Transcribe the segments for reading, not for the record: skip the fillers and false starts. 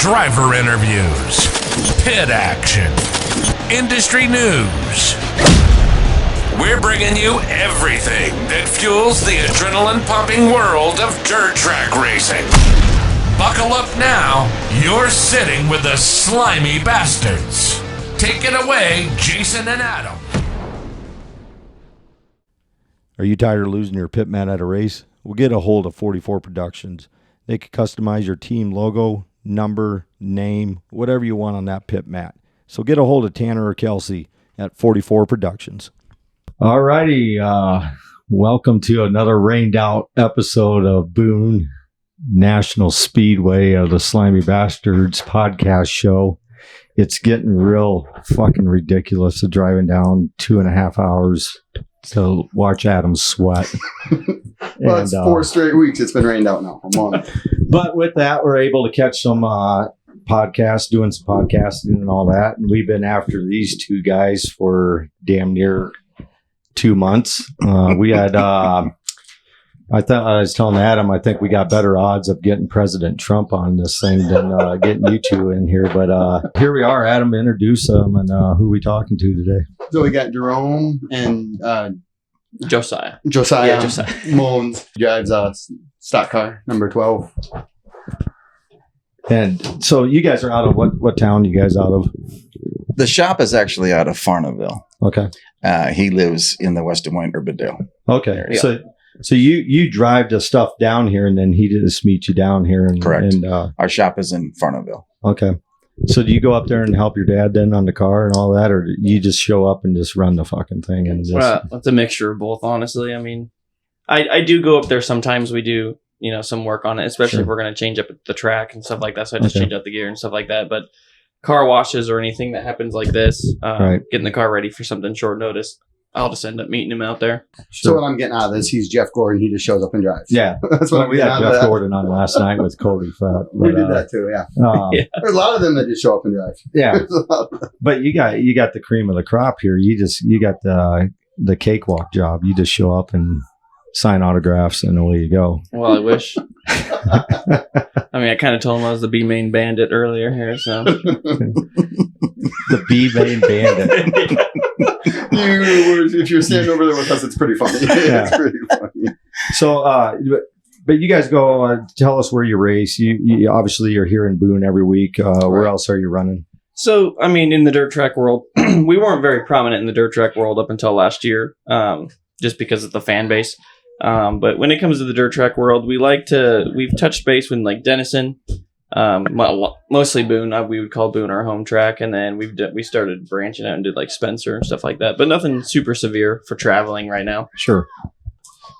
driver interviews, pit action, industry news. We're bringing you everything that fuels the adrenaline-pumping world of dirt track racing. Buckle up now. You're sitting with the Slimy Bastards. Take it away, Jason and Adam. Are you tired of losing your pit mat at a race? Well, get a hold of 44 Productions. They can customize your team logo, number, name, whatever you want on that pit mat. So get a hold of Tanner or Kelsey at 44 Productions. All righty. Welcome to another rained out episode of Boone National Speedway of the Slimy Bastards podcast show. It's getting real fucking ridiculous of driving down 2.5 hours to watch Adam sweat. Well, it's 4 straight weeks. It's been rained out now. I'm on. But with that, we're able to catch some podcasts, doing some podcasting and all that. And we've been after these two guys for damn near 2 months. We had, I was telling Adam, I think we got better odds of getting President Trump on this thing than getting you two in here. But here we are. Adam, introduce them and who are we talking to today? So we got Jerome and Josiah Moulds. Drives a stock car, number 12. And so you guys are out of what town you guys out of? The shop is actually out of Farnaville. Okay. He lives in the West Des Moines Urbandale. Okay. So you drive the stuff down here and then he just meet you down here. And, Correct. And, our shop is in Farnaville. Okay. So do you go up there and help your dad then on the car and all that, or do you just show up and just run the fucking thing? And just... Well, it's a mixture of both, honestly. I mean, I do go up there sometimes. We do, some work on it, especially if we're going to change up the track and stuff like that. So I just change out the gear and stuff like that. But car washes or anything that happens like this, getting the car ready for something short notice, I'll just end up meeting him out there. Sure. So what I'm getting out of this, he's Jeff Gordon. He just shows up and drives. Yeah. That's what we had Jeff Gordon on last night with Cody Fett. We did that too, yeah. There's a lot of them that just show up and drive. Yeah. But you got the cream of the crop here. You got the cakewalk job. You just show up and sign autographs and away you go. Well, I wish. I mean, I kind of told him I was the B-Main Bandit earlier here, so. The B-Main Bandit. If you're standing over there with us, it's pretty funny. Yeah. It's pretty funny. So, but you guys go, tell us where you race. You obviously you're here in Boone every week. Where else are you running? So, I mean, in the dirt track world, we weren't very prominent in the dirt track world up until last year, just because of the fan base. But when it comes to the dirt track world, we've touched base with like Denison, mostly Boone. We would call Boone our home track, and then we started branching out and did like Spencer and stuff like that, but nothing super severe for traveling right now. Sure.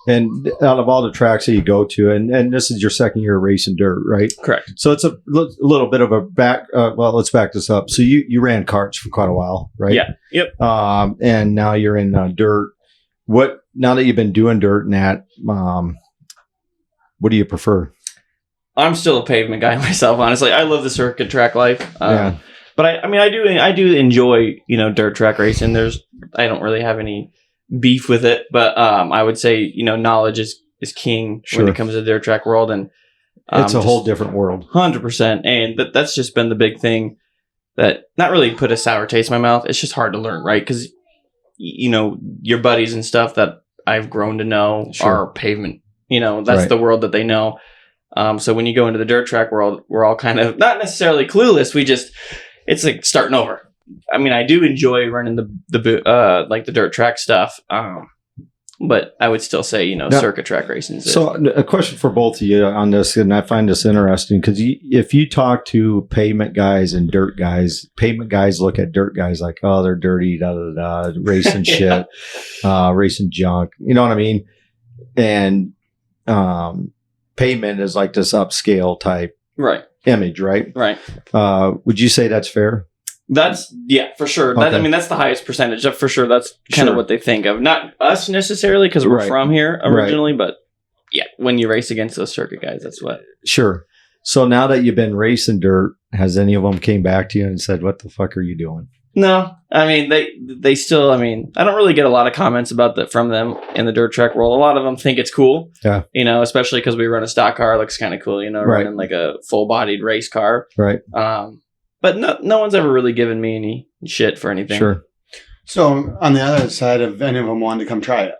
And out of all the tracks that you go to, and this is your second year racing dirt, right? Correct. So it's a little bit of a back. Well, let's back this up. So you ran karts for quite a while, right? Yeah. Yep. And now you're in dirt. Now that you've been doing dirt and that, what do you prefer? I'm still a pavement guy myself, honestly. I love the circuit track life. Yeah. But I do enjoy, dirt track racing. I don't really have any beef with it, but I would say, knowledge is king when it comes to the dirt track world, and it's a whole different world. 100%. And that's just been the big thing that not really put a sour taste in my mouth. It's just hard to learn, right? Because your buddies and stuff that I've grown to know are pavement. That's the world that they know. So when you go into the dirt track world, we're all kind of not necessarily clueless. It's like starting over. I mean, I do enjoy running the dirt track stuff. But I would still say, circuit track racing. So a question for both of you on this, and I find this interesting because if you talk to pavement guys and dirt guys, pavement guys look at dirt guys like, oh, they're dirty, racing shit, racing junk. You know what I mean? And pavement is like this upscale type image, right? Right. Would you say that's fair? That's, for sure. Okay. That's the highest percentage. For sure, that's kind of what they think of. Not us necessarily, because we're from here originally, but when you race against those circuit guys, that's what. Sure. So now that you've been racing dirt, has any of them came back to you and said, what the fuck are you doing? No, I mean they still. I mean, I don't really get a lot of comments about that from them in the dirt track world. A lot of them think it's cool. Yeah. Especially because we run a stock car, it looks kind of cool. Right. Running like a full-bodied race car. Right. But no one's ever really given me any shit for anything. Sure. So on the other side, if any of them wanted to come try it,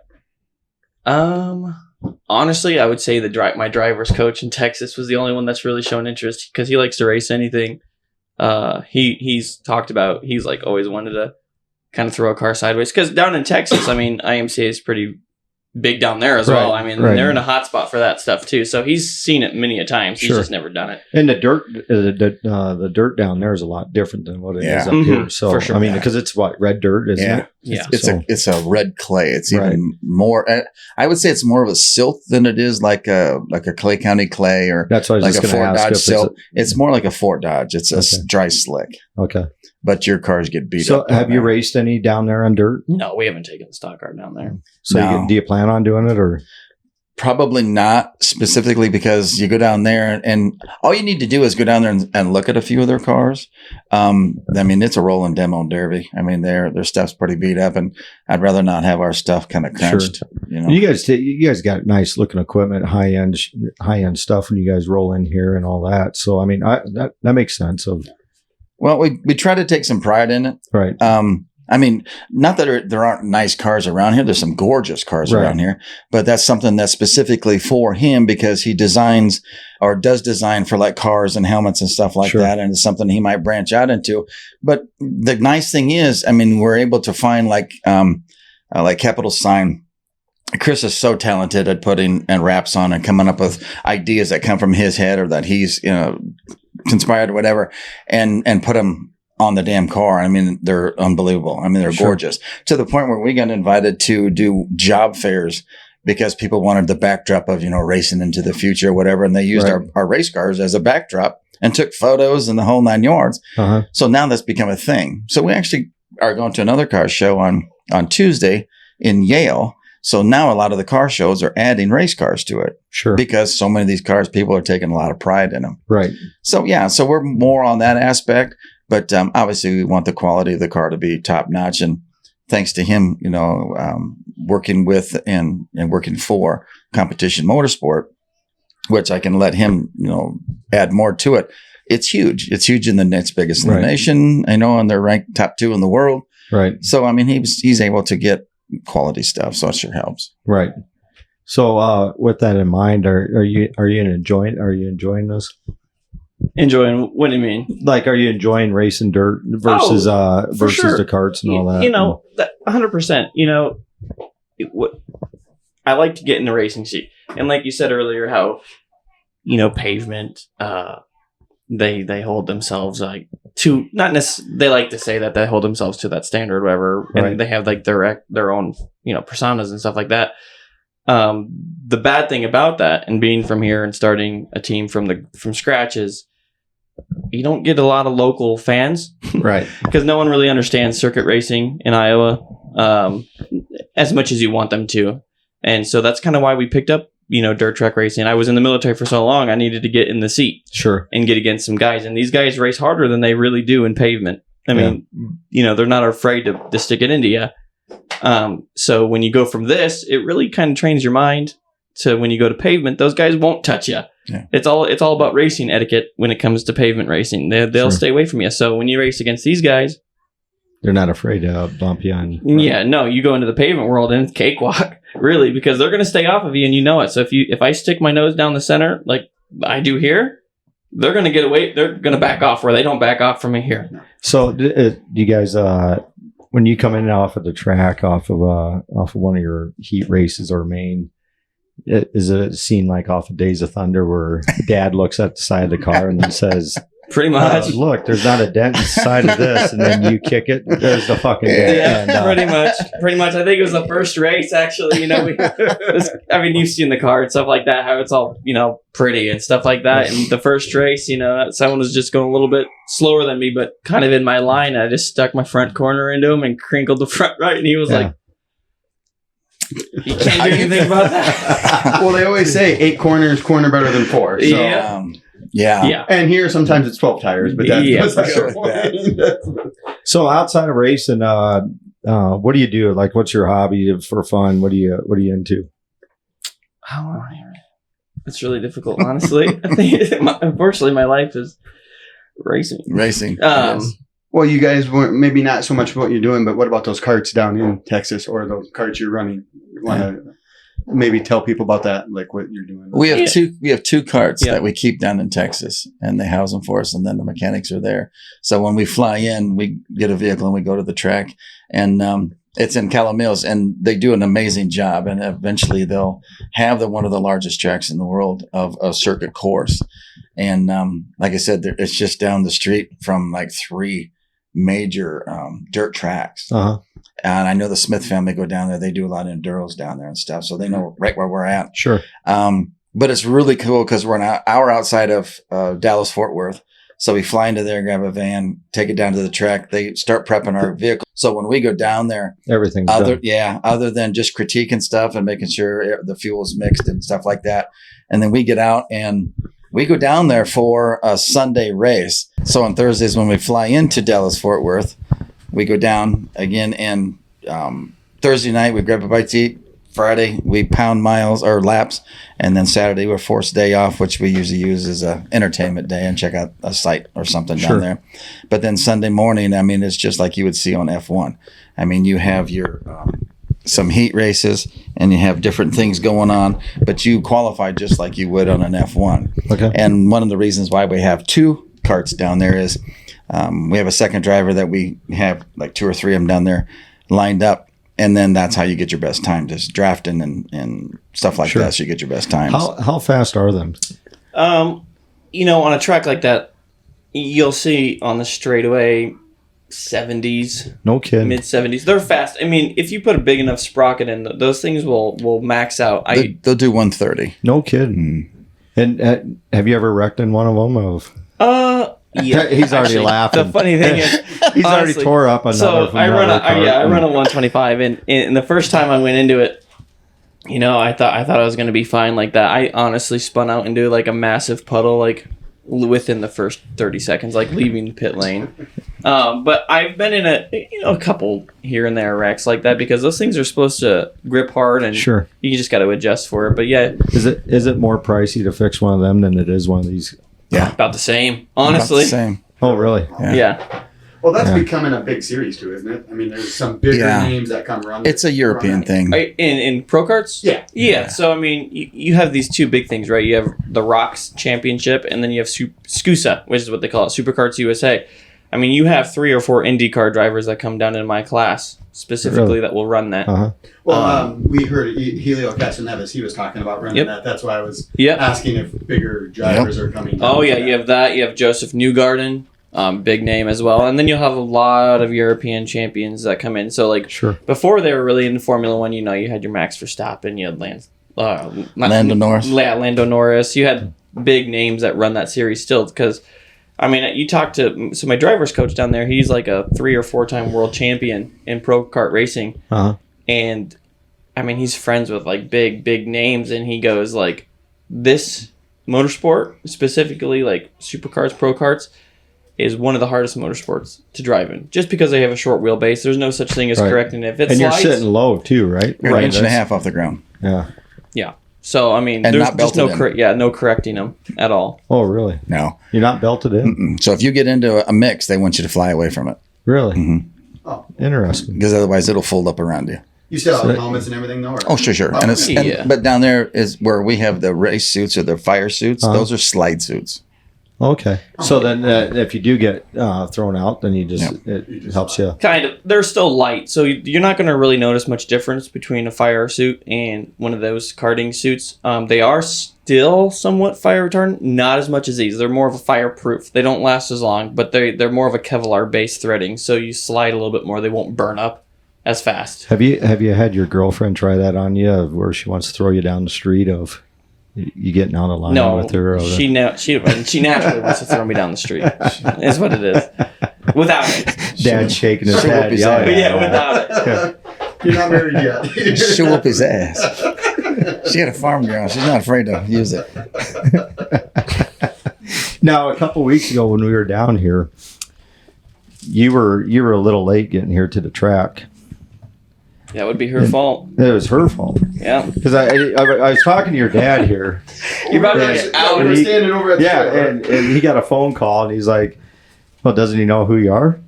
Honestly, I would say my driver's coach in Texas was the only one that's really shown interest because he likes to race anything. He's talked about, he's like always wanted to kind of throw a car sideways because down in Texas, I mean, IMCA is pretty big down there as well. I mean, they're in a hot spot for that stuff too. So he's seen it many a times. He's just never done it. And the dirt down there is a lot different than what it is up here. So for sure. I mean, because it's red dirt, isn't it? Yeah. It's a red clay. It's even more. I would say it's more of a silt than it is like a Clay County clay or that's what I was like a just Fort ask Dodge if silt. It's more like a Fort Dodge. It's a dry slick. Okay. But your cars get beat So up. have you raced any down there on dirt? No, we haven't taken the stock car down there. So No. do you plan on doing it or? Probably not specifically because you go down there and all you need to do is go down there and look at a few of their cars. I mean, it's a rolling demo derby. I mean, their stuff's pretty beat up, and I'd rather not have our stuff kind of crunched. You guys got nice looking equipment, high end stuff when you guys roll in here and all that. So I mean, that makes sense. Well, we try to take some pride in it. Right. I mean, not that there aren't nice cars around here. There's some gorgeous cars around here, but that's something that's specifically for him because he designs or does design for like cars and helmets and stuff like that. And it's something he might branch out into. But the nice thing is, I mean, we're able to find like Capital Sign. Chris is so talented at putting and wraps on and coming up with ideas that come from his head or that he's, conspired or whatever and put them on the damn car. I mean, they're unbelievable. I mean, they're gorgeous to the point where we got invited to do job fairs because people wanted the backdrop of, racing into the future or whatever. And they used our race cars as a backdrop and took photos and the whole 9 yards. Uh-huh. So now that's become a thing. So we actually are going to another car show on Tuesday in Yale. So now a lot of the car shows are adding race cars to it. Sure. Because so many of these cars, people are taking a lot of pride in them. Right. So, so we're more on that aspect. But obviously, we want the quality of the car to be top notch. And thanks to him, working with and working for Competition Motorsport, which I can let him, add more to it. It's huge. It's huge in the next biggest in the nation. I know, and they're ranked top 2 in the world. Right. So I mean, he's able to get quality stuff. So it sure helps. Right. So with that in mind, are you enjoying this? Enjoying? What do you mean? Like, are you enjoying racing dirt versus the karts and all that? 100%. I like to get in the racing seat, and like you said earlier, how pavement. They hold themselves like to not necessarily. They like to say that they hold themselves to that standard, whatever, and they have like their own personas and stuff like that. The bad thing about that and being from here and starting a team from scratch is you don't get a lot of local fans, right? Because no one really understands circuit racing in Iowa as much as you want them to, and so that's kind of why we picked up dirt track racing. I was in the military for so long, I needed to get in the seat, and get against some guys, and these guys race harder than they really do in pavement. I mean, they're not afraid to stick it into you. So when you go from this, it really kind of trains your mind to when you go to pavement, those guys won't touch you. Yeah. It's all about racing etiquette when it comes to pavement racing. They'll stay away from you. So when you race against these guys, they're not afraid to bump you on. Yeah, no, you go into the pavement world and it's cakewalk, really, because they're going to stay off of you and you know it. So if I stick my nose down the center like I do here, they're going to get away. They're going to back off where they don't back off from me here. So do you guys, when you come in off of the track, off of one of your heat races or main, is it a scene like off of Days of Thunder where Dad looks at the side of the car and then says, pretty much, look, there's not a dent inside of this, and then you kick it, there's the fucking dent. Yeah, pretty much. I think it was the first race, actually. You've seen the car and stuff like that, how it's all, pretty and stuff like that. And the first race, someone was just going a little bit slower than me, but kind of in my line. I just stuck my front corner into him and crinkled the front right, and he was like, you can't do anything about that. Well, they always say 8 corners, corner better than 4. So, yeah. And here sometimes it's 12 tires, but that's for sure. So outside of racing, what do you do? Like, what's your hobby for fun? What are you into? Oh, it's really difficult, honestly. I think, unfortunately, my life is racing. Yes. Well, you guys weren't maybe not so much what you're doing, but what about those carts down in Texas or those carts you're running? You want to maybe tell people about that, like what you're doing? We have two carts that we keep down in Texas, and they house them for us, and then the mechanics are there. So when we fly in, we get a vehicle and we go to the track, and it's in Cala Mills, and they do an amazing job. And eventually they'll have one of the largest tracks in the world of a circuit course. And like I said, it's just down the street from like 3 major dirt tracks. Uh-huh. And I know the Smith family go down there. They do a lot of enduros down there and stuff. So they know right where we're at. Sure. But it's really cool because we're an hour outside of Dallas, Fort Worth. So we fly into there, grab a van, take it down to the track. They start prepping our vehicle. So when we go down there, everything's done. Other than just critiquing stuff and making sure the fuel is mixed and stuff like that. And then we get out and we go down there for a Sunday race. So on Thursdays when we fly into Dallas, Fort Worth, we go down again. And Thursday night, we grab a bite to eat. Friday, we pound miles or laps. And then Saturday, we're forced day off, which we usually use as a entertainment day and check out a site or something down there. But then Sunday morning, I mean, it's just like you would see on F1. I mean, you have your some heat races and you have different things going on, but you qualify just like you would on an F1. Okay. And one of the reasons why we have 2 carts down there is we have a second driver that we have like 2 or 3 of them down there lined up. And then that's how you get your best time, just drafting and stuff like that. So you get your best times. How fast are them? On a track like that, you'll see on the straightaway 70s. No kidding. Mid 70s. They're fast. I mean, if you put a big enough sprocket in, those things will max out. They'll do 130. No kidding. And have you ever wrecked in one of them? Yeah, he's already laughing. The funny thing is, he's already tore up another. So I run a 125, and the first time I went into it, I thought I was going to be fine like that. I honestly spun out into like a massive puddle, like within the first 30 seconds, like leaving the pit lane. But I've been in a couple here and there wrecks like that because those things are supposed to grip hard, and you just got to adjust for it. But yeah, is it more pricey to fix one of them than it is one of these? Yeah, about the same. Honestly, about the same. Oh, really? Yeah. Well, that's becoming a big series too, isn't it? I mean, there's some bigger names that come around. It's a European thing. In pro karts? Yeah. So, I mean, you have these 2 big things, right? You have the Rocks Championship, and then you have SCUSA, which is what they call it, Superkarts USA. I mean, you have 3 or 4 IndyCar drivers that come down in my class specifically that will run that. Uh-huh. Well, we heard Helio Castroneves. He was talking about running that. That's why I was asking if bigger drivers are coming down. Oh, yeah. You have that. You have Joseph Newgarden. Big name as well. And then you'll have a lot of European champions that come in. So, like, before they were really in Formula One, you had your Max Verstappen, you had Lando Norris. Yeah, Lando Norris. You had big names that run that series still because, I mean, you talk to... So my driver's coach down there, he's like a 3 or 4 time world champion in pro kart racing. Uh-huh. And, I mean, he's friends with, like, big names. And he goes, like, this motorsport, specifically, like, supercars, pro karts, is one of the hardest motorsports to drive in. Just because they have a short wheelbase, there's no such thing as correcting it. If it and slides, you're sitting low, too, right? You're an inch and a half off the ground. Yeah. Yeah. So, I mean, and there's not belted no correcting them at all. Oh, really? No. You're not belted in? So if you get into a mix, they want you to fly away from it. Really? Mm-hmm. Oh. Interesting. Because otherwise it'll fold up around you. You still have helmets and everything, though? Oh, sure. Oh, But down there is where we have the race suits or the fire suits. Those are slide suits. Okay. So then if you do get thrown out, then it helps you. Kind of. They're still light, so you're not going to really notice much difference between a fire suit and one of those karting suits. They are still somewhat fire retardant, not as much as these. They're more of a fireproof. They don't last as long, but they're more of a Kevlar-based threading, so you slide a little bit more. They won't burn up as fast. Have you had your girlfriend try that on you, where she wants to throw you down the street of... You getting out of line with her? She naturally wants to throw me down the street. Is what it is. Without it. Dad shaking his head. Without it. You're not married yet. She'll whoop his ass. She had a farm girl. She's not afraid to use it. Now, a couple weeks ago when we were down here, you were a little late getting here to the track. That would be her fault. It was her fault. Yeah. Because I was talking to your dad here. You're about to get out. We're standing over at the trailer. and he got a phone call, and he's like, well, doesn't he know who you are?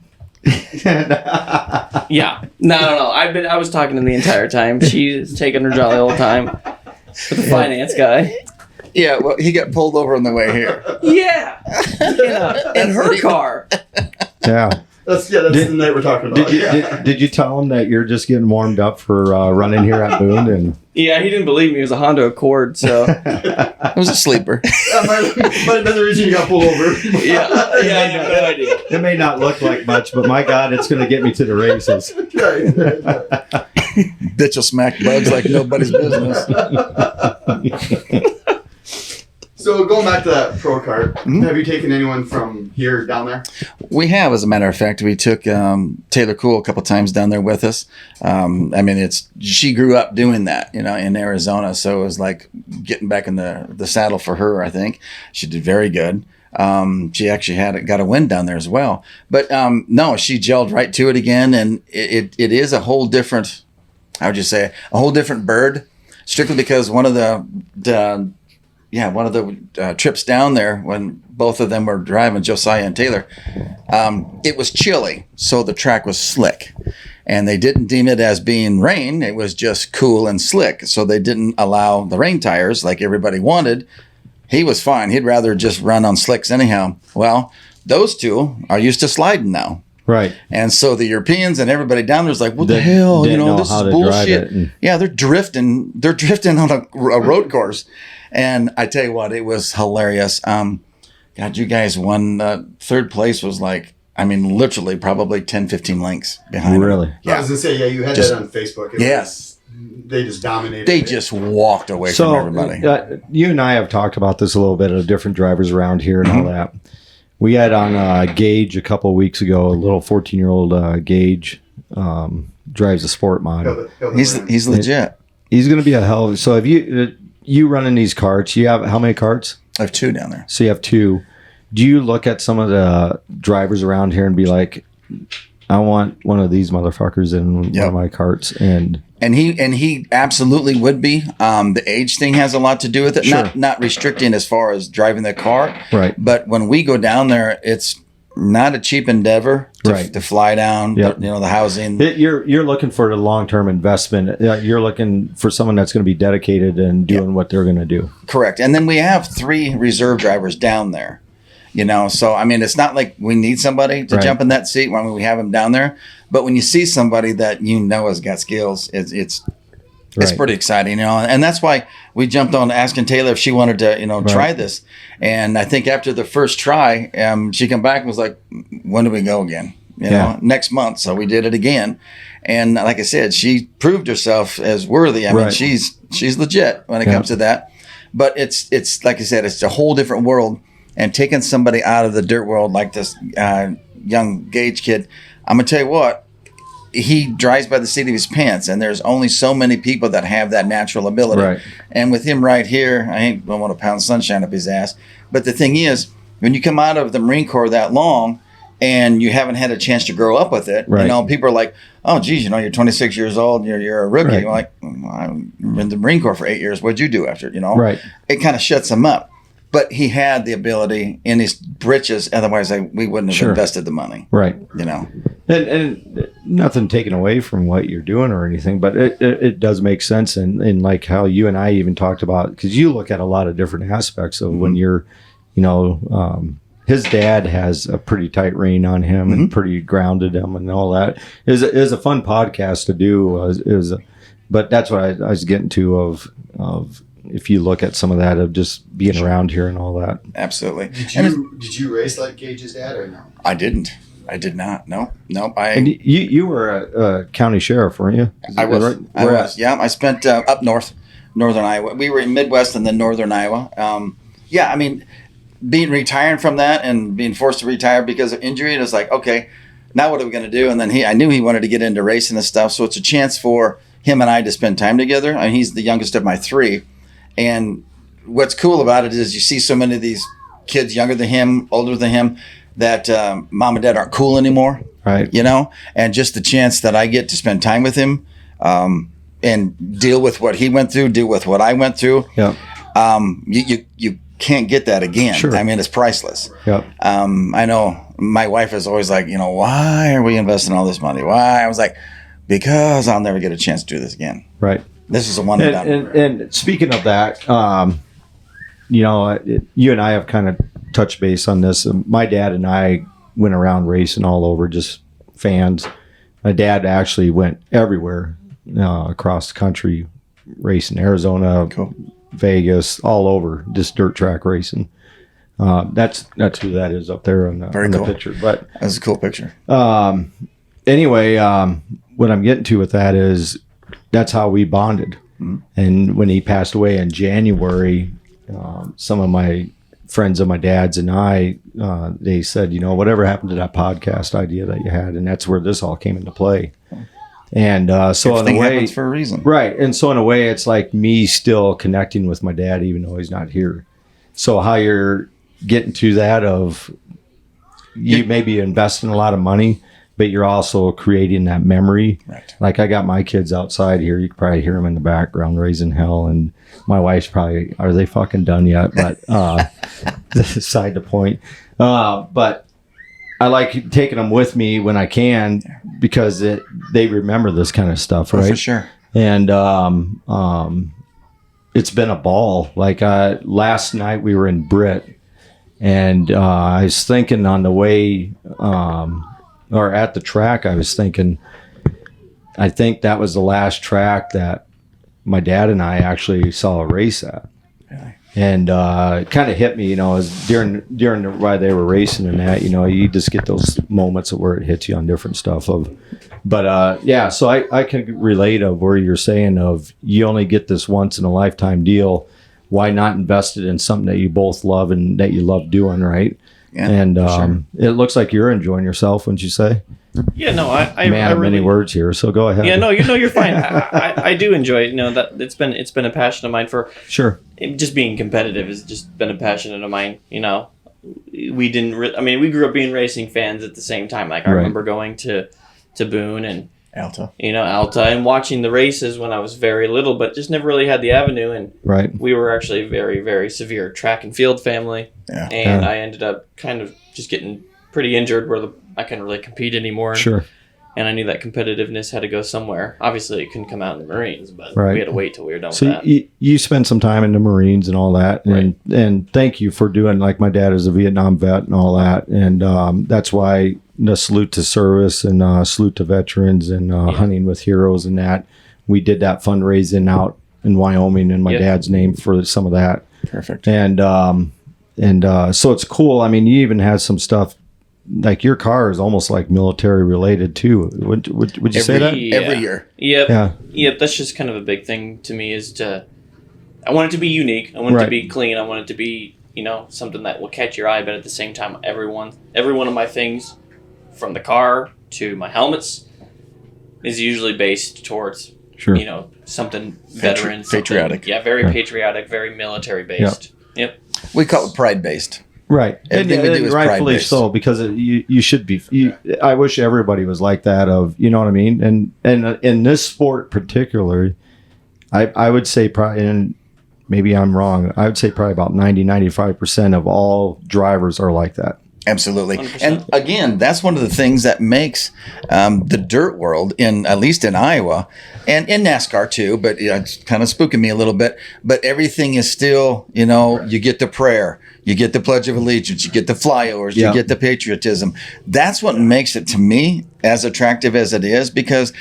Yeah. No. I was talking to him the entire time. She's taking her jolly all the time with the finance guy. Yeah, well, he got pulled over on the way here. Yeah. In her car. Yeah. That's the night we're talking about. Did you tell him that you're just getting warmed up for running here at Boone? And Yeah, he didn't believe me. It was a Honda Accord, so. It was a sleeper. That might have been the reason you got pulled over. Yeah, I have no idea. it may not look like much, but my God, it's going to get me to the races. Right. Bitch will smack bugs like nobody's business. So going back to that pro kart, have you taken anyone from here down there? We have, as a matter of fact. We took Taylor Cool a couple times down there with us. She grew up doing that, in Arizona, so it was like getting back in the saddle for her. I think she did very good. She actually got a win down there as well. But no, she gelled right to it again, and it is a whole different. How would you say a whole different bird? Strictly because one of the trips down there when both of them were driving, Josiah and Taylor, it was chilly, so the track was slick. And they didn't deem it as being rain. It was just cool and slick. So they didn't allow the rain tires like everybody wanted. He was fine. He'd rather just run on slicks anyhow. Well, those two are used to sliding now. Right. And so the Europeans and everybody down there's like, what the hell? This is bullshit. Yeah, they're drifting. They're drifting on a road course. And I tell you what, it was hilarious. God, you guys won. Third place was literally probably 10, 15 lengths behind. Really? Them. Yeah. I was going to say, you had that on Facebook. They just dominated. They just walked away from everybody. You and I have talked about this a little bit of different drivers around here and all that. We had on Gage a couple of weeks ago, a little 14-year-old Gage drives a sport mod. He's legit. He's going to be a hell of a... So have you running these carts, you have how many carts? I have 2 down there. So you have 2. Do you look at some of the drivers around here and be like, I want one of these motherfuckers in one of my carts? And he absolutely would be. The age thing has a lot to do with it. Sure. Not restricting as far as driving the car. Right. But when we go down there, it's not a cheap endeavor to fly down. Yep. The housing. You're looking for a long-term investment. You're looking for someone that's going to be dedicated and doing what they're going to do. Correct. And then we have 3 reserve drivers down there. So it's not like we need somebody to jump in that seat when we have them down there. But when you see somebody that has got skills, it's pretty exciting, And that's why we jumped on asking Taylor if she wanted to, try this. And I think after the first try, she came back and was like, "When do we go again?" Next month. So we did it again. And like I said, she proved herself as worthy. I mean, she's legit when it comes to that. But it's like I said, it's a whole different world. And taking somebody out of the dirt world like this young Gage kid, I'm going to tell you what, he drives by the seat of his pants, and there's only so many people that have that natural ability. Right. And with him right here, I don't want to pound sunshine up his ass. But the thing is, when you come out of the Marine Corps that long and you haven't had a chance to grow up with it, people are like, oh, geez, you're 26 years old, you're a rookie. Right. You're like, I'm in the Marine Corps for 8 years. What'd you do after it? Right. It kind of shuts him up. But he had the ability in his britches. Otherwise, we wouldn't have invested the money. Right. And nothing taken away from what you're doing or anything, but it does make sense. And like how you and I even talked about, because you look at a lot of different aspects of when you're, his dad has a pretty tight rein on him and pretty grounded him and all that. It was a fun podcast to do. But that's what I was getting to of if you look at some of that of just being around here and all that. Absolutely. Did you race like Gage's dad or no? I didn't. I did not. No. And you were a county sheriff, weren't you? I was. Right? I was. Yeah. I spent up northern Iowa. We were in Midwest and then northern Iowa. Retiring from that and being forced to retire because of injury, it was like, okay, now what are we going to do? And then I knew he wanted to get into racing and stuff, so it's a chance for him and I to spend time together. I mean, he's the youngest of my 3. And what's cool about it is you see so many of these kids younger than him, older than him, that mom and dad aren't cool anymore. Right. You know, and just the chance that I get to spend time with him and deal with what he went through, deal with what I went through. Yep. You can't get that again. Sure. I mean, it's priceless. Yep. I know my wife is always like, why are we investing all this money? Why? I was like, because I'll never get a chance to do this again. Right. This is a one and done. And speaking of that, you and I have kind of touched base on this. My dad and I went around racing all over, just fans. My dad actually went everywhere across the country, racing Arizona, Cool. Vegas, all over, just dirt track racing. That's who that is up there on the, Very on the cool. picture. But That's a cool picture. anyway, what I'm getting to with that is that's how we bonded. Mm-hmm. And when he passed away in January, some of my friends of my dad's and I, they said, whatever happened to that podcast idea that you had? And that's where this all came into play. And so Everything in a way, happens for a reason. right. And so in a way, it's like me still connecting with my dad, even though he's not here. So how you're getting to that of you maybe investing a lot of money, but you're also creating that memory. Right. Like I got my kids outside here. You can probably hear them in the background raising hell. And my wife's probably, are they fucking done yet? But side the point. But I like taking them with me when I can because they remember this kind of stuff, right? Oh, for sure. And it's been a ball. Like last night we were in Britt, and I was thinking on the way or at the track, I was thinking, I think that was the last track that my dad and I actually saw a race at. Really? And it kind of hit me, as during while they were racing and that, you just get those moments of where it hits you on different stuff. So I can relate of where you're saying of you only get this once in a lifetime deal. Why not invest it in something that you both love and that you love doing, right? Yeah, and for sure. It looks like you're enjoying yourself, wouldn't you say? Yeah, no, I Man of really, many words here, so go ahead. Yeah, no, you're fine. I do enjoy it. That it's been a passion of mine for Sure. just being competitive has just been a passion of mine. We didn't. We grew up being racing fans at the same time. Like I Right. remember going to Boone and Alta. Alta and watching the races when I was very little, but just never really had the avenue. And Right. we were actually a very, very severe track and field family. Yeah. And Yeah. I ended up kind of just getting pretty injured where I couldn't really compete anymore. Sure. And I knew that competitiveness had to go somewhere. Obviously, it couldn't come out in the Marines, but Right. we had to wait till we were done So with that. you spent some time in the Marines and all that, and thank you for doing. Like my dad is a Vietnam vet and all that, and that's why the salute to service and salute to veterans and hunting with heroes and that. We did that fundraising out in Wyoming in my Yep. dad's name for some of that, Perfect. and so it's cool. I mean, you even had some stuff. Like your car is almost like military related too. Would you say that? Every year. Yep. Yeah. Yep. That's just kind of a big thing to me I want it to be unique. I want it Right. to be clean. I want it to be, something that will catch your eye. But at the same time, every one of my things, from the car to my helmets, is usually based towards, Sure. something veteran, patriotic. Yeah, very Yeah. patriotic, very military based. Yep. We call it pride based. Right. Everything we do is rightfully pride-based. so, because you should be. I wish everybody was like that. Of you know what I mean. And in this sport particularly, I would say probably, and maybe I'm wrong. I would say probably about 95% of all drivers are like that. Absolutely. 100%. And again, that's one of the things that makes the dirt world, at least in Iowa, and in NASCAR too, but it's kind of spooking me a little bit. But everything is still, you get the prayer, you get the Pledge of Allegiance, you get the flyovers, Yeah. you get the patriotism. That's what makes it, to me, as attractive as it is, because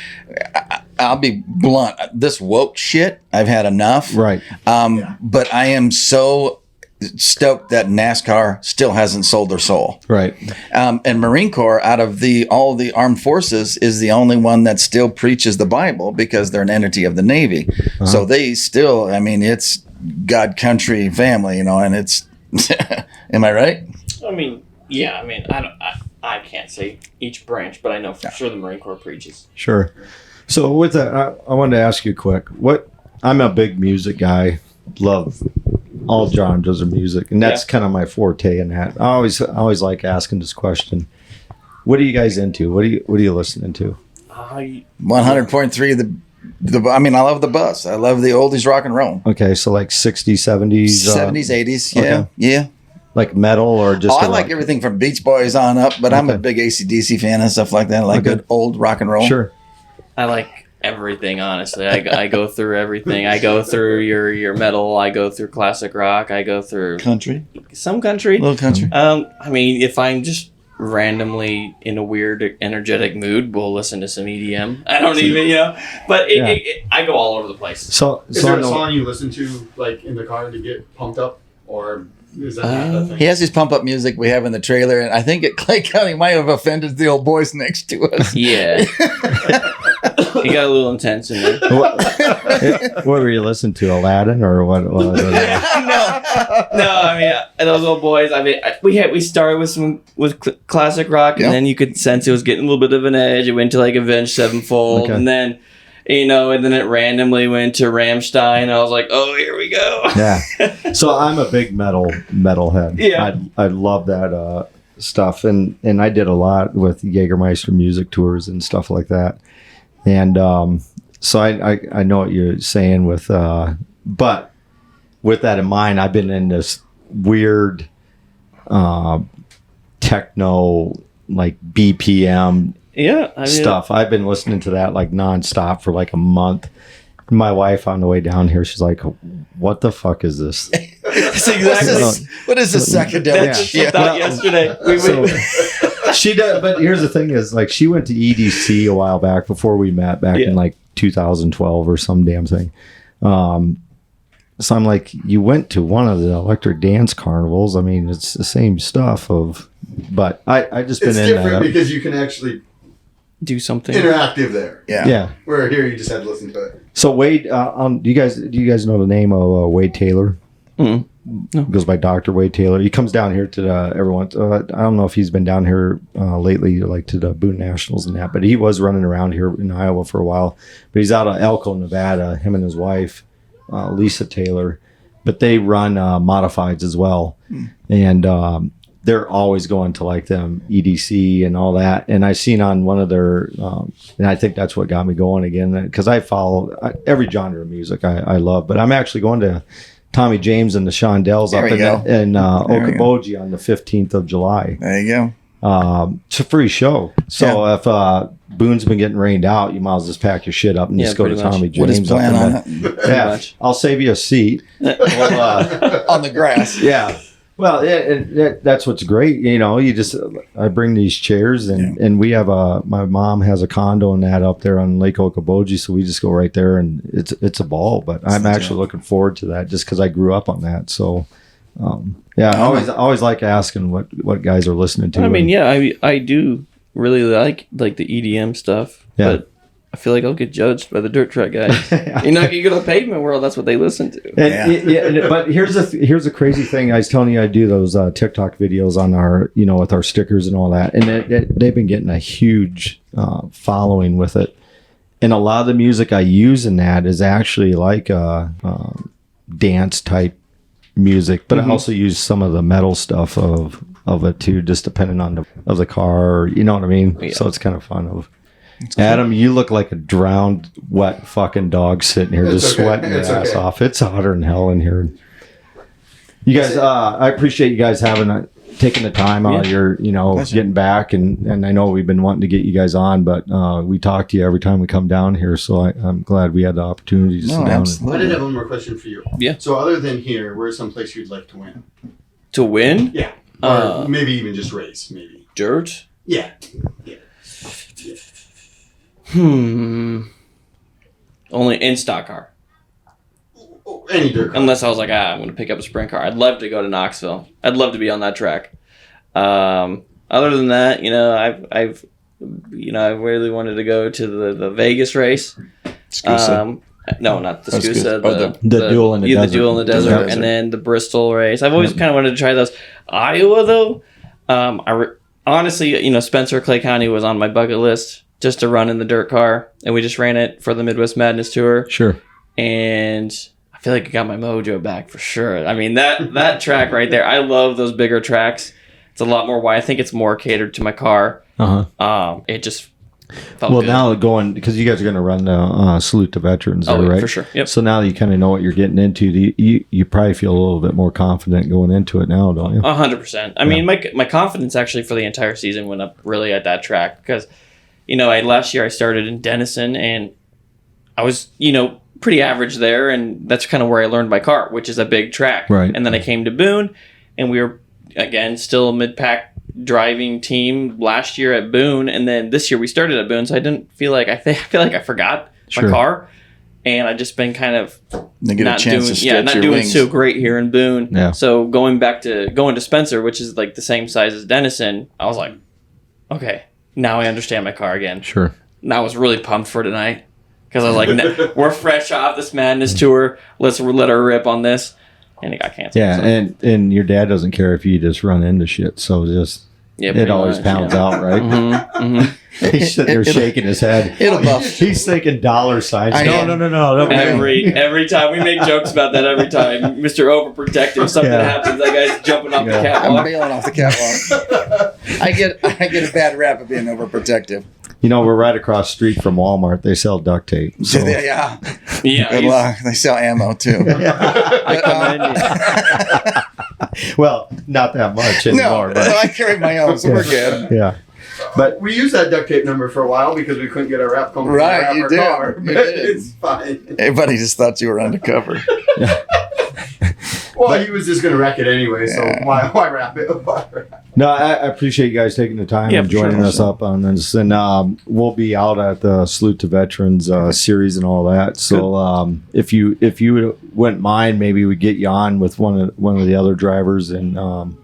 I'll be blunt, this woke shit, I've had enough. Right. But I am so stoked that NASCAR still hasn't sold their soul. Right. And Marine Corps, out of all the armed forces, is the only one that still preaches the Bible because they're an entity of the Navy. So they still, it's God, country, family, and it's. Am I right? I can't say each branch, but I know for sure the Marine Corps preaches. Sure. So with that, I wanted to ask you quick. I'm a big music guy. Love all genres of music, and that's kind of my forte in that. I always like asking this question. What are you guys into? What are you listening to? 100.3. I mean, I love the bus. I love the oldies rock and roll. Okay, so like 60s, 70s, 70s, 80s. Yeah, okay. yeah. Like metal or just? I like everything from Beach Boys on up, but I'm a big AC/DC fan and stuff like that. I like good old rock and roll. Sure. I like everything, honestly. I go through everything. I go through your metal. I go through classic rock. I go through Country. some country. Little country. I mean, if I'm just randomly in a weird, energetic mood, we'll listen to some EDM. I don't even, but I go all over the place. So Is there a song you listen to like in the car to get pumped up, or is that not a thing? He has his pump up music we have in the trailer, and I think Clay County might have offended the old boys next to us. Yeah. He got a little intense in there. what were you listening to? Aladdin or what? No, I mean those old boys. I mean, we started with classic rock, and then you could sense it was getting a little bit of an edge. It went to like Avenged Sevenfold, and then and then it randomly went to Rammstein. I was like, oh, here we go. Yeah. So I'm a big metalhead. Yeah. I love that stuff, and I did a lot with Jägermeister music tours and stuff like that. And so I know what you're saying with, but with that in mind, I've been in this weird techno, like BPM stuff. I've been listening to that like nonstop for like a month. My wife on the way down here, she's like, "What the fuck is this?" That's exactly. What is this psychedelic shit? Yesterday. She does, but here's the thing: is like she went to EDC a while back before we met back in like 2012 or some damn thing. So I'm like, you went to one of the electric dance carnivals. I mean, it's the same stuff but I just been it's in different that because you can actually do something interactive there. Yeah. Where here you just had to listen to it. So Wade, do you guys know the name of Wade Taylor? Mm-hmm. No. He goes by Dr. Wade Taylor. He comes down here to everyone. I don't know if he's been down here lately, like to the Boone Nationals and that, but he was running around here in Iowa for a while. But he's out of Elko, Nevada, him and his wife, Lisa Taylor. But they run modifieds as well. And they're always going to like them EDC and all that. And I seen on one of their, and I think that's what got me going again, because I follow every genre of music I love. But I'm actually going to Tommy James and the Shondells up in Okoboji on the 15th of July. There you go. It's a free show. So if Boone's been getting rained out, you might as well just pack your shit up and just go to Tommy James. What is plan on it? Yeah, I'll save you a seat. On the grass. Yeah. Well, that's what's great. I bring these chairs and we have my mom has a condo and that up there on Lake Okoboji. So we just go right there and it's a ball, but I'm actually looking forward to that just cause I grew up on that. So, I always like asking what guys are listening to. I mean, I do really like the EDM stuff, but I feel like I'll get judged by the dirt track guys. You go to the pavement world, that's what they listen to. But here's a crazy thing. I was telling you, I do those TikTok videos on our, with our stickers and all that, and they've been getting a huge following with it. And a lot of the music I use in that is actually like dance type music, but I also use some of the metal stuff of it too, just depending on the car. You know what I mean? Yeah. So it's kind of fun. Adam, you look like a drowned, wet fucking dog sitting here, just sweating your ass off. It's hotter than hell in here. You guys, I appreciate you guys taking the time out of your, getting back. And I know we've been wanting to get you guys on, but we talk to you every time we come down here. So I'm glad we had the opportunity to sit down. Absolutely. I did have one more question for you. Yeah. So other than here, where's some place you'd like to win? To win? Yeah. Or maybe even just race, maybe. Dirt? Yeah. Only in stock car. Any dirt car. Unless I was like, I'm going to pick up a sprint car. I'd love to go to Knoxville. I'd love to be on that track. Other than that, I've really wanted to go to the Vegas race. No, not the Scusa. The duel in the desert. The duel in the desert, and then the Bristol race. I've always kind of wanted to try those. Iowa, though, honestly, Spencer, Clay County was on my bucket list just to run in the dirt car, and we just ran it for the Midwest Madness Tour. Sure. And I feel like I got my mojo back for sure. I mean, that track right there, I love those bigger tracks. It's a lot more wide. I think it's more catered to my car. It just felt good. Now going, because you guys are going to run the Salute to Veterans, there, right? For sure. Yep. So now you kind of know what you're getting into. You probably feel a little bit more confident going into it now, don't you? 100%. I mean, my confidence actually for the entire season went up really at that track because, last year I started in Denison and I was, pretty average there, and that's kind of where I learned my car, which is a big track. Right. And then I came to Boone, and we were, again, still a mid-pack driving team last year at Boone, and then this year we started at Boone, so I didn't feel like I feel like I forgot my car, and I just been kind of not doing so great here in Boone. Yeah. So going to Spencer, which is like the same size as Denison, I was like, okay, now I understand my car again. Sure. And I was really pumped for tonight because I was like, we're fresh off this Madness tour. Let's let her rip on this. And it got canceled. Yeah, so. and your dad doesn't care if you just run into shit, so just it always pounds out, right? He's sitting there shaking his head. It'll buff. He's thinking dollar signs. No. Every time we make jokes about that, every time Mr. Overprotective, something happens, that guy's jumping off the catwalk. I'm bailing off the catwalk. I get a bad rap of being overprotective. We're right across the street from Walmart. They sell duct tape. So. Yeah. Good luck. They sell ammo too. Well, not that much anymore. No, I carry my own, so we're good. Yeah. But we used that duct tape number for a while because we couldn't get our wrap company to wrap our car. You did. It's fine. Everybody just thought you were undercover. Well, he was just going to wreck it anyway, so why wrap it? No, I appreciate you guys taking the time and joining us up on this. And we'll be out at the Salute to Veterans series and all that. So if you wouldn't mind, maybe we get you on with one of the other drivers, and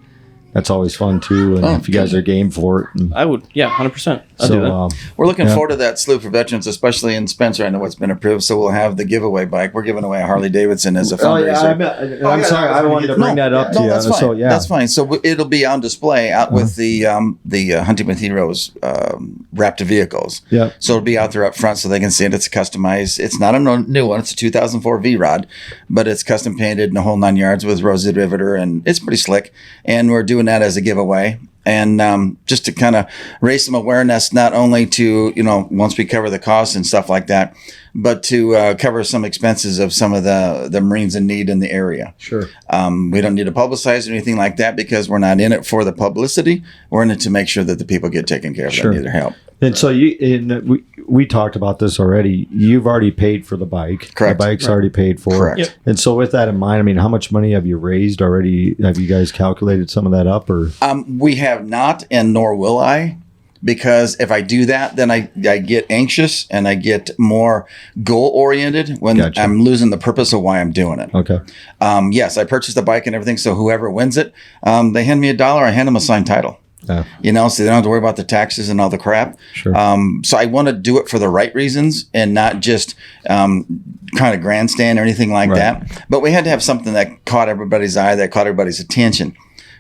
that's always fun too. And if you guys are game for it, I would, 100%. I'll do that. We're looking forward to that Salute for Veterans, especially in Spencer. I know it's been approved, so we'll have the giveaway bike. We're giving away a Harley Davidson as a fundraiser. I'm sorry, I wanted to bring that up to you. That's fine. So, that's fine. So it'll be on display out with the Hunting with Heroes wrapped vehicles. Yeah. So it'll be out there up front so they can see it. It's customized. It's not a new one. It's a 2004 V-Rod, but it's custom painted in the whole 9 yards with Rosette Riveter, and it's pretty slick. And we're doing that as a giveaway. And just to kind of raise some awareness, not only to, once we cover the costs and stuff like that, but to cover some expenses of some of the Marines in need in the area. Sure. We don't need to publicize or anything like that because we're not in it for the publicity. We're in it to make sure that the people get taken care of that need their help. And so we talked about this already. You've already paid for the bike. Correct. The bike's already paid for. Correct. Yep. And so with that in mind, how much money have you raised already? Have you guys calculated some of that up, or? We have not, and nor will I, because if I do that, then I get anxious and I get more goal oriented when I'm losing the purpose of why I'm doing it. Okay. Yes, I purchased the bike and everything, so whoever wins it, they hand me $1, I hand them a signed title. So they don't have to worry about the taxes and all the crap. Sure. So I want to do it for the right reasons and not just kind of grandstand or anything like that. But we had to have something that caught everybody's eye, that caught everybody's attention.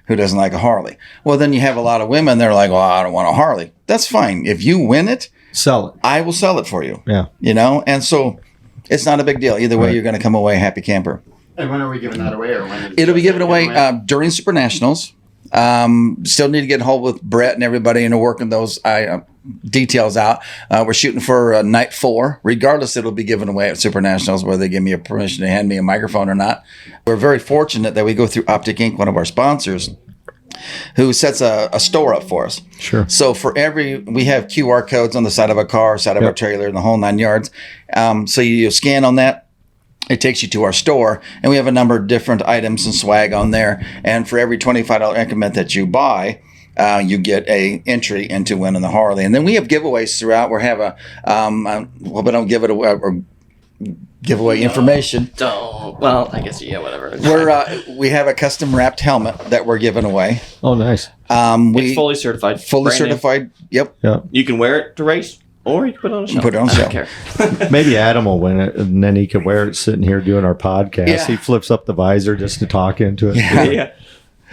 Who doesn't like a Harley? Well, then you have a lot of women. They're like, "Well, I don't want a Harley." That's fine. If you win it, sell it. I will sell it for you. Yeah. And so it's not a big deal. Either way, you're going to come away happy camper. And when are we giving that away? Or when it'll be given away during Super Nationals. Still need to get a hold with Brett and everybody and working those details out. We're shooting for night 4. Regardless, it'll be given away at Super Nationals, whether they give me a permission to hand me a microphone or not. We're very fortunate that we go through Optic Inc., one of our sponsors, who sets a store up for us. Sure. So we have QR codes on the side of a car, side of our trailer, and the whole 9 yards. So you scan on that. It takes you to our store, and we have a number of different items and swag on there. And for every $25 increment that you buy, you get a entry into winning the Harley. And then we have giveaways throughout. We have but don't give it away or give away information. Well, I guess whatever. We have a custom wrapped helmet that we're giving away. Oh, nice. It's fully certified. Fully certified. Yep. Yeah. You can wear it to race. Or you can put it on a shelf. Put it on a shelf. I don't care. Maybe Adam will win it, and then he could wear it sitting here doing our podcast. Yeah. He flips up the visor just to talk into it. Yeah.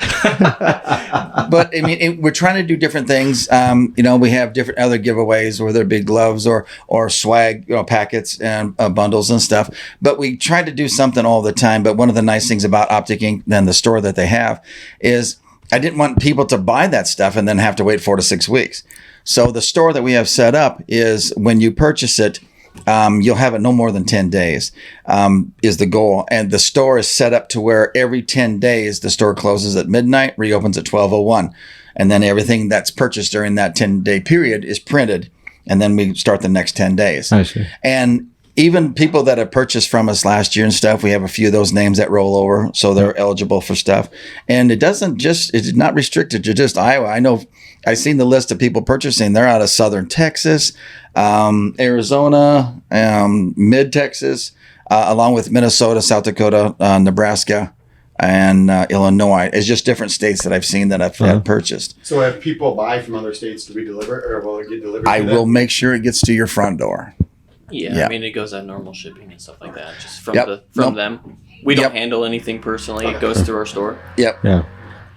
But I mean, we're trying to do different things. We have different other giveaways, whether it be gloves or swag, packets and bundles and stuff. But we try to do something all the time. But one of the nice things about Optic Inc. and the store that they have is I didn't want people to buy that stuff and then have to wait 4 to 6 weeks. So the store that we have set up is when you purchase it, you'll have it no more than 10 days is the goal. And the store is set up to where every 10 days, the store closes at midnight, reopens at 12:01. And then everything that's purchased during that 10-day period is printed. And then we start the next 10 days. I see. And even people that have purchased from us last year and stuff, we have a few of those names that roll over. So they're eligible for stuff. And it's not restricted to just Iowa. I know I've seen the list of people purchasing. They're out of Southern Texas, Arizona, mid Texas, along with Minnesota, South Dakota, Nebraska, and Illinois. It's just different states that I've seen that have purchased. So if people buy from other states, do we deliver or will it get delivered? I will make sure it gets to your front door. Yeah, I mean, it goes on normal shipping and stuff like that, just from Yep. them. We don't handle anything personally. It goes through our store. Yep. Yeah.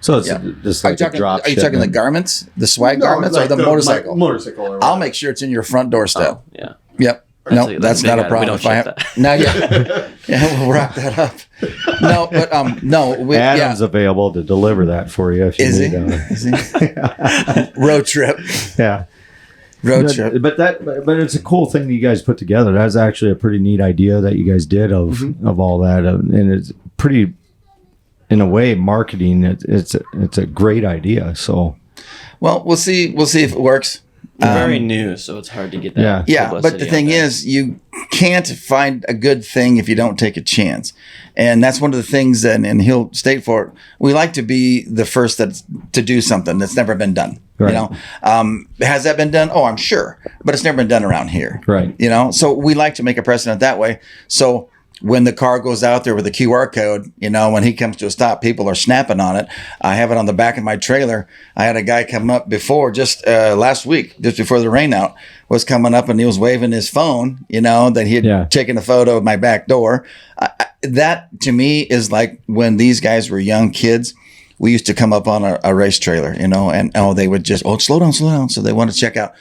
So it's just like a drop Are you talking the shipment. garments, the swag garments, or the motorcycle? Motorcycle. Or I'll make sure it's in your front doorstep. Yeah. Yep. That's No, a- that's that's not big a problem. item. We If don't I ship have, that. now, yeah, we'll wrap that up. No, but no, Adam's available to deliver that for you if you Is need. he? Is he? Road trip. Yeah. Road trip. But it's a cool thing that you guys put together. That's actually a pretty neat idea that you guys did of all that, and it's pretty, in a way, marketing. It's a great idea. So Well, we'll see. We'll see if it works. It's very new, so it's hard to get that. Yeah, but the publicity thing out there. is, you can't find a good thing if you don't take a chance. And that's one of the things that, and he'll state for it, we like to be the first to do something that's never been done. Right. Has that been done? Oh, I'm sure, but it's never been done around here. Right. So we like to make a precedent that way. So when the car goes out there with a QR code, when he comes to a stop, people are snapping on it. I have it on the back of my trailer. I had a guy come up before, just last week, just before the rain out, was coming up and he was waving his phone, that he had taken a photo of my back door. That to me is like when these guys were young kids. We used to come up on a race trailer, and they would just, slow down. So they want to check out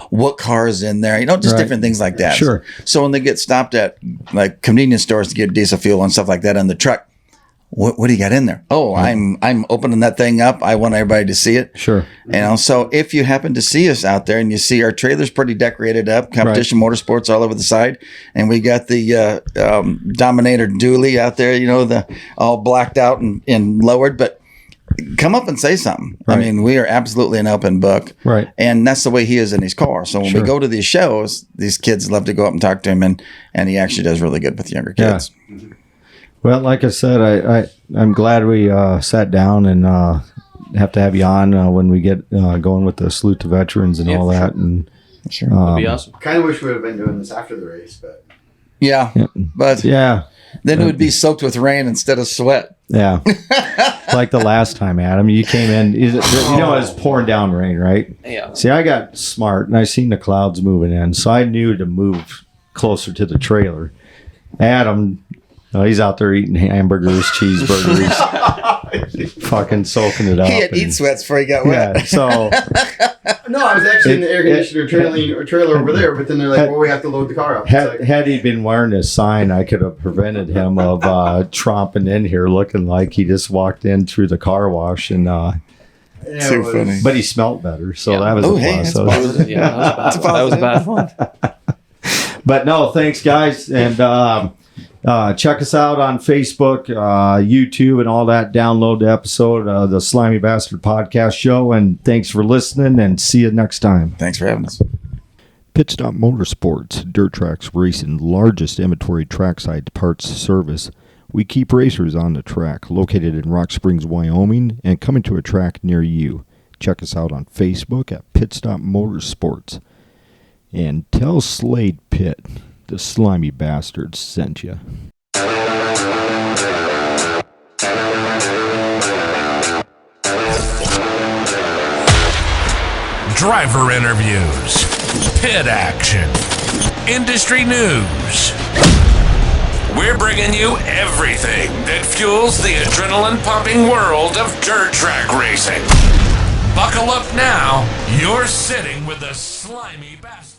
what car is in there, just different things like that. Sure. So when they get stopped at like convenience stores to get diesel fuel and stuff like that in the truck, what do you got in there? Oh, I'm opening that thing up. I want everybody to see it. Sure. So if you happen to see us out there and you see our trailer's pretty decorated up, Competition Motorsports all over the side, and we got the Dominator dually out there, the all blacked out and lowered, but come up and say something. Right. I mean, we are absolutely an open book. Right. And that's the way he is in his car. So when we go to these shows, these kids love to go up and talk to him, and he actually does really good with younger kids. Yeah. Well, like I said, I'm glad we sat down and have to have you on when we get going with the salute to veterans and all that. Sure. And Sure. That'd be awesome. Kind of wish we would have been doing this after the race, but Yeah. But yeah, then it would be soaked with rain instead of sweat. yeah. Like the last time, Adam, you came in. It was pouring down rain, right? Yeah. See, I got smart and I seen the clouds moving in, so I knew to move closer to the trailer. Adam, he's out there eating hamburgers, cheeseburgers, fucking soaking it up. He had eat sweats before he got wet. Yeah, so no, I was actually in the air conditioner trailer over there, but then they're like, we have to load the car up. had he been wearing this sign, I could have prevented him of tromping in here looking like he just walked in through the car wash and. Too funny. But he smelt better, so that was a plus. That's So- positive. That was a bad one. But no, thanks guys, and check us out on Facebook, YouTube, and all that. Download the episode of the Slimy Bastard Podcast Show, and thanks for listening, and see you next time. Thanks for having us. Pit Stop Motorsports, Dirt Tracks Racing, largest inventory trackside parts service. We keep racers on the track, located in Rock Springs, Wyoming, and coming to a track near you. Check us out on Facebook at Pit Stop Motorsports. And tell Slade Pitt the Slimy Bastards sent you. Driver interviews, pit action, industry news. We're bringing you everything that fuels the adrenaline-pumping world of dirt track racing. Buckle up now. You're sitting with the Slimy Bastard.